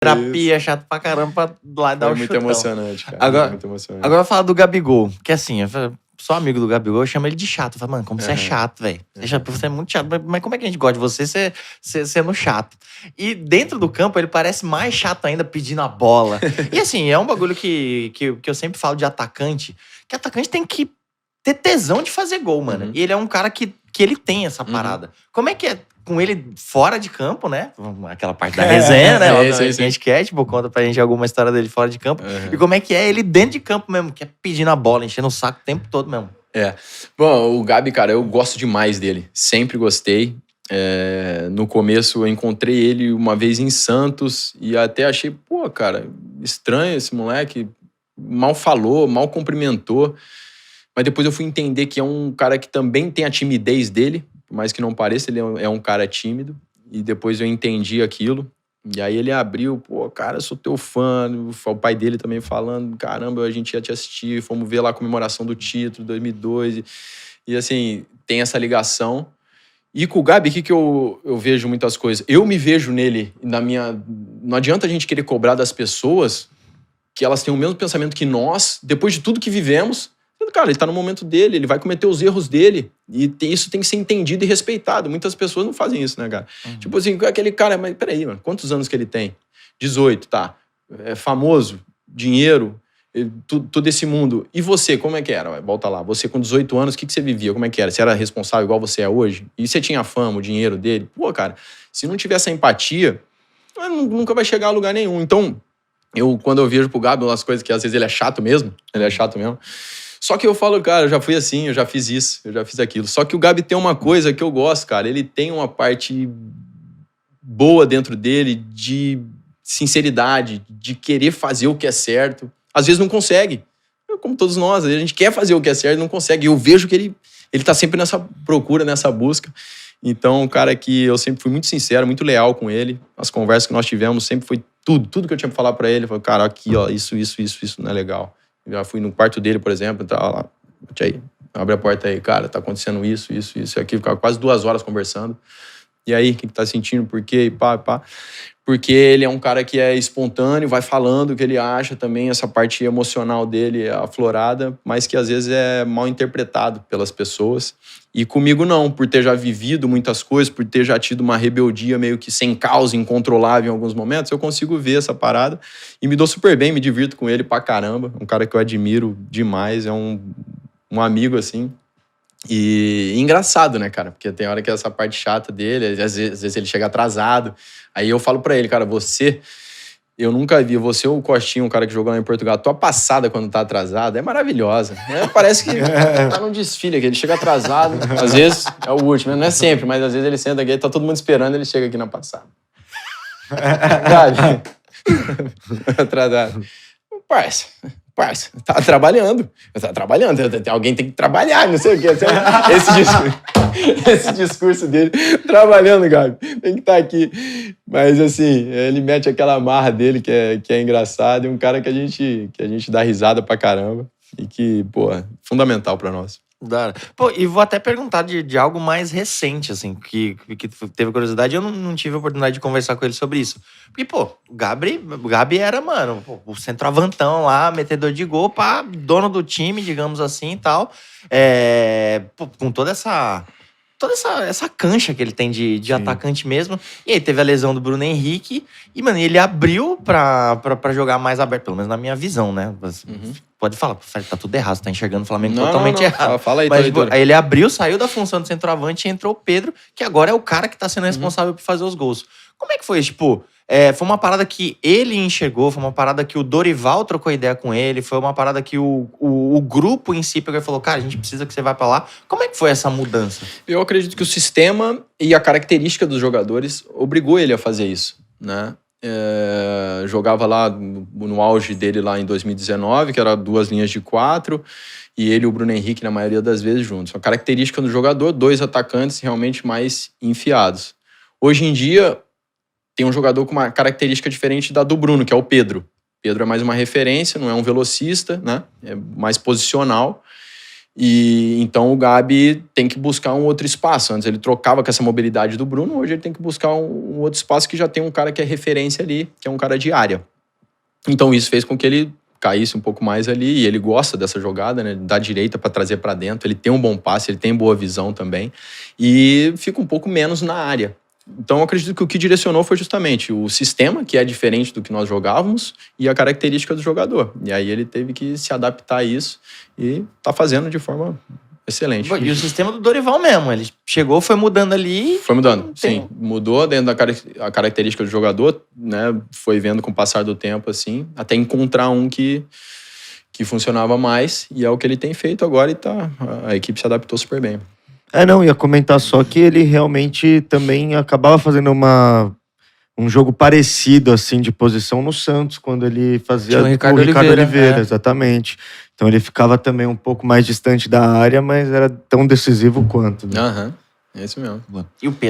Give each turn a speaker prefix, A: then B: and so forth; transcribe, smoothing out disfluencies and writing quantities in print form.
A: terapia, chato pra caramba, pra lá dar o
B: muito
A: chutão.
B: emocionante, cara.
A: Agora,
B: muito emocionante.
A: Agora eu vou falar do Gabigol, que assim, eu sou amigo do Gabigol, eu chamo ele de chato. Eu falo, mano, como você é chato, velho. Você é muito chato, mas como é que a gente gosta de você sendo chato? E dentro do campo, ele parece mais chato ainda pedindo a bola. E assim, é um bagulho que eu sempre falo de atacante, que atacante tem que ter tesão de fazer gol, mano. E ele é um cara que ele tem essa parada. Como é que é com ele fora de campo, né? Aquela parte da resenha, né? Obviamente que a gente quer, tipo, conta pra gente alguma história dele fora de campo. E como é que é ele dentro de campo mesmo, que é pedindo a bola, enchendo o saco o tempo todo mesmo.
B: Bom, o Gabi, cara, eu gosto demais dele. Sempre gostei. No começo eu encontrei ele uma vez em Santos e até achei, pô, cara, estranho esse moleque. Mal falou, mal cumprimentou. Mas depois eu fui entender que é um cara que também tem a timidez dele, por mais que não pareça, ele é um cara tímido. E depois eu entendi aquilo. E aí ele abriu, pô, cara, eu sou teu fã. O pai dele também falando, caramba, a gente ia te assistir. Fomos ver lá a comemoração do título, 2002. E assim, tem essa ligação. E com o Gabi, o que eu vejo muitas coisas? Eu me vejo nele, não adianta a gente querer cobrar das pessoas que elas têm o mesmo pensamento que nós, depois de tudo que vivemos. Cara, ele tá no momento dele, ele vai cometer os erros dele. E isso tem que ser entendido e respeitado. Muitas pessoas não fazem isso, né, cara? Tipo assim, aquele cara, mas peraí, mano, quantos anos que ele tem? 18, tá. É famoso, dinheiro, todo esse mundo. E você, como é que era? Volta lá. Você com 18 anos, o que você vivia? Como é que era? Você era responsável igual você é hoje? E você tinha a fama, o dinheiro dele? Pô, cara, se não tiver essa empatia, nunca vai chegar a lugar nenhum. Então, quando eu vejo pro Gabi umas coisas que às vezes ele é chato mesmo, só que eu falo, cara, eu já fui assim, eu já fiz isso, eu já fiz aquilo. Só que o Gabi tem uma coisa que eu gosto, cara. Ele tem uma parte boa dentro dele de sinceridade, de querer fazer o que é certo. Às vezes não consegue. Como todos nós, a gente quer fazer o que é certo e não consegue. Eu vejo que ele tá sempre nessa procura, nessa busca. Então, um cara que eu sempre fui muito sincero, muito leal com ele. As conversas que nós tivemos sempre foi tudo que eu tinha pra falar pra ele. Eu falei, cara, aqui, ó, isso não é legal. Já fui no quarto dele, por exemplo, entrava lá, aí, abre a porta aí, cara, tá acontecendo isso e aqui, ficava quase 2 horas conversando. E aí, o que tá sentindo, por quê, e pá. Porque ele é um cara que é espontâneo, vai falando o que ele acha também, essa parte emocional dele é aflorada, mas que às vezes é mal interpretado pelas pessoas. E comigo não, por ter já vivido muitas coisas, por ter já tido uma rebeldia meio que sem causa, incontrolável em alguns momentos, eu consigo ver essa parada e me dou super bem, me divirto com ele pra caramba. Um cara que eu admiro demais, é um amigo, assim. E engraçado, né, cara? Porque tem hora que essa parte chata dele, às vezes ele chega atrasado. Aí eu falo pra ele, cara, eu nunca vi, você ou o Costinha, um cara que jogou lá em Portugal, a tua passada quando tá atrasado é maravilhosa. Parece que tá num desfile aqui, ele chega atrasado, às vezes é o último, não é sempre, mas às vezes ele senta aqui, tá todo mundo esperando, ele chega aqui na passada. Cara, atrasado. Parça, tá trabalhando. Alguém tem que trabalhar, não sei o quê. Esse discurso dele, trabalhando, Gabi, tem que estar aqui. Mas, assim, ele mete aquela marra dele que é engraçado e um cara que a gente dá risada pra caramba e que, pô, é fundamental pra nós.
A: Pô, e vou até perguntar de algo mais recente, assim, que teve curiosidade. Eu não tive a oportunidade de conversar com ele sobre isso. Porque, pô, o Gabi era, mano, o centroavantão lá, metedor de gol, pá, dono do time, digamos assim e tal. Pô, com toda essa cancha que ele tem de atacante mesmo. E aí teve a lesão do Bruno Henrique. E, mano, ele abriu pra jogar mais aberto, pelo menos na minha visão, né? Pode falar, tá tudo errado, você tá enxergando o Flamengo totalmente errado.
B: Fala aí,
A: mas tipo, aí ele abriu, saiu da função de centroavante e entrou o Pedro, que agora é o cara que tá sendo responsável por fazer os gols. Como é que foi? Tipo, foi uma parada que ele enxergou, foi uma parada que o Dorival trocou ideia com ele, foi uma parada que o grupo em si pegou e falou, cara, a gente precisa que você vá pra lá. Como é que foi essa mudança?
B: Eu acredito que o sistema e a característica dos jogadores obrigou ele a fazer isso, né? Jogava lá no auge dele lá em 2019, que era 2 linhas de 4, e ele e o Bruno Henrique na maioria das vezes juntos. A característica do jogador, 2 atacantes realmente mais enfiados. Hoje em dia tem um jogador com uma característica diferente da do Bruno, que é o Pedro. Pedro é mais uma referência, não é um velocista, né? É mais posicional. E então o Gabi tem que buscar um outro espaço. Antes ele trocava com essa mobilidade do Bruno, hoje ele tem que buscar um outro espaço que já tem um cara que é referência ali, que é um cara de área. Então isso fez com que ele caísse um pouco mais ali, e ele gosta dessa jogada, né, da direita para trazer para dentro. Ele tem um bom passe, ele tem boa visão também, e fica um pouco menos na área. Então eu acredito que o que direcionou foi justamente o sistema, que é diferente do que nós jogávamos, e a característica do jogador. E aí ele teve que se adaptar a isso e tá fazendo de forma excelente.
A: E o sistema do Dorival mesmo, ele chegou, foi mudando ali.
B: Foi mudando, sim. Mudou dentro da característica do jogador, né? Foi vendo com o passar do tempo, assim, até encontrar um que funcionava mais, e é o que ele tem feito agora, e a equipe se adaptou super bem.
C: Não, ia comentar só que ele realmente também acabava fazendo um jogo parecido, assim, de posição no Santos, quando ele fazia
A: Tinha o Ricardo Oliveira,
C: exatamente. Então ele ficava também um pouco mais distante da área, mas era tão decisivo quanto. Né?
B: É isso mesmo.
A: E o Pedro?